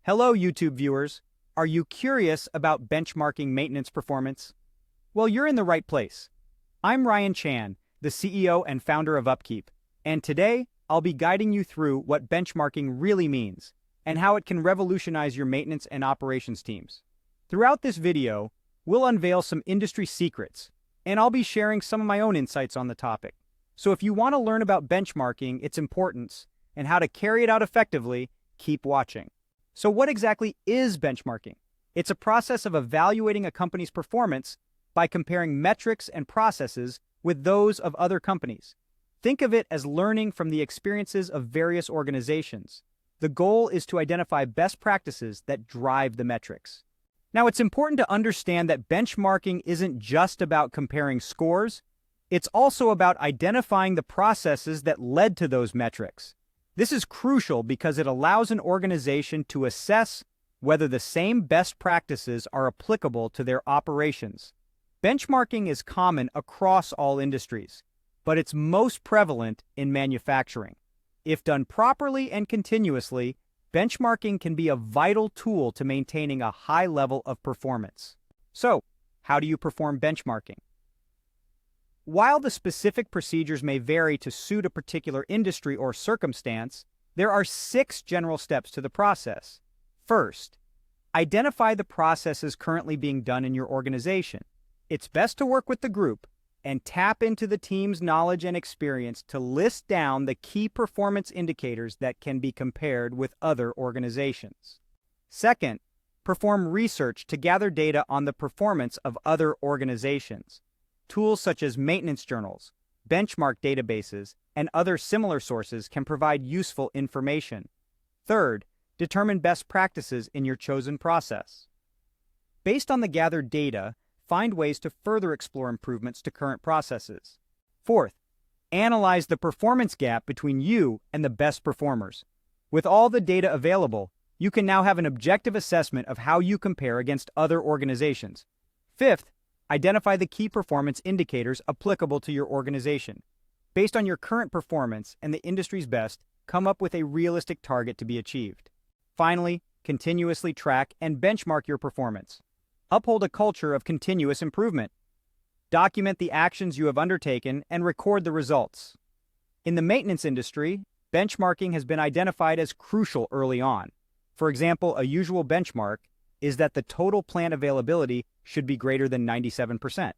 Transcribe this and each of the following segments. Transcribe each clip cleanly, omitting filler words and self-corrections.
Hello, YouTube viewers. Are you curious about benchmarking maintenance performance? Well, you're in the right place. I'm Ryan Chan, the CEO and founder of UpKeep, and today I'll be guiding you through what benchmarking really means and how it can revolutionize your maintenance and operations teams. Throughout this video, we'll unveil some industry secrets, and I'll be sharing some of my own insights on the topic. So if you want to learn about benchmarking, its importance, and how to carry it out effectively, keep watching. So what exactly is benchmarking? It's a process of evaluating a company's performance by comparing metrics and processes with those of other companies. Think of it as learning from the experiences of various organizations. The goal is to identify best practices that drive the metrics. Now, it's important to understand that benchmarking isn't just about comparing scores. It's also about identifying the processes that led to those metrics. This is crucial because it allows an organization to assess whether the same best practices are applicable to their operations. Benchmarking is common across all industries, but it's most prevalent in manufacturing. If done properly and continuously, benchmarking can be a vital tool to maintaining a high level of performance. So, how do you perform benchmarking? While the specific procedures may vary to suit a particular industry or circumstance, there are 6 general steps to the process. First, identify the processes currently being done in your organization. It's best to work with the group and tap into the team's knowledge and experience to list down the key performance indicators that can be compared with other organizations. Second, perform research to gather data on the performance of other organizations. Tools such as maintenance journals, benchmark databases, and other similar sources can provide useful information. Third, determine best practices in your chosen process. Based on the gathered data, find ways to further explore improvements to current processes. Fourth, analyze the performance gap between you and the best performers. With all the data available, you can now have an objective assessment of how you compare against other organizations. Fifth, identify the key performance indicators applicable to your organization. Based on your current performance and the industry's best, come up with a realistic target to be achieved. Finally, continuously track and benchmark your performance. Uphold a culture of continuous improvement. Document the actions you have undertaken and record the results. In the maintenance industry, benchmarking has been identified as crucial early on. For example, a usual benchmark is that the total plant availability should be greater than 97%.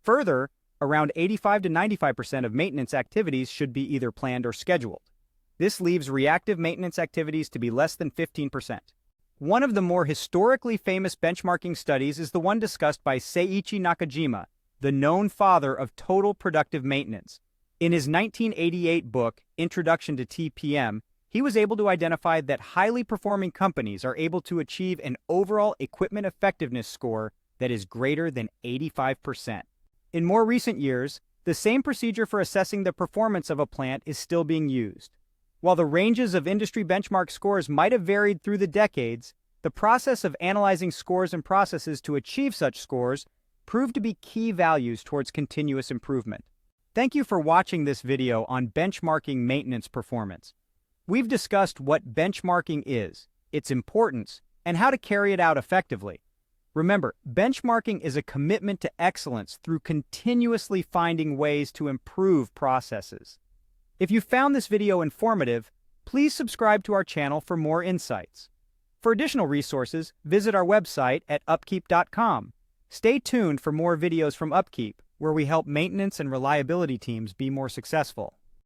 Further, around 85 to 95% of maintenance activities should be either planned or scheduled. This leaves reactive maintenance activities to be less than 15%. One of the more historically famous benchmarking studies is the one discussed by Seiichi Nakajima, the known father of total productive maintenance. In his 1988 book, Introduction to TPM, he was able to identify that highly performing companies are able to achieve an overall equipment effectiveness score that is greater than 85%. In more recent years, the same procedure for assessing the performance of a plant is still being used. While the ranges of industry benchmark scores might have varied through the decades, the process of analyzing scores and processes to achieve such scores proved to be key values towards continuous improvement. Thank you for watching this video on benchmarking maintenance performance. We've discussed what benchmarking is, its importance, and how to carry it out effectively. Remember, benchmarking is a commitment to excellence through continuously finding ways to improve processes. If you found this video informative, please subscribe to our channel for more insights. For additional resources, visit our website at upkeep.com. Stay tuned for more videos from UpKeep, where we help maintenance and reliability teams be more successful.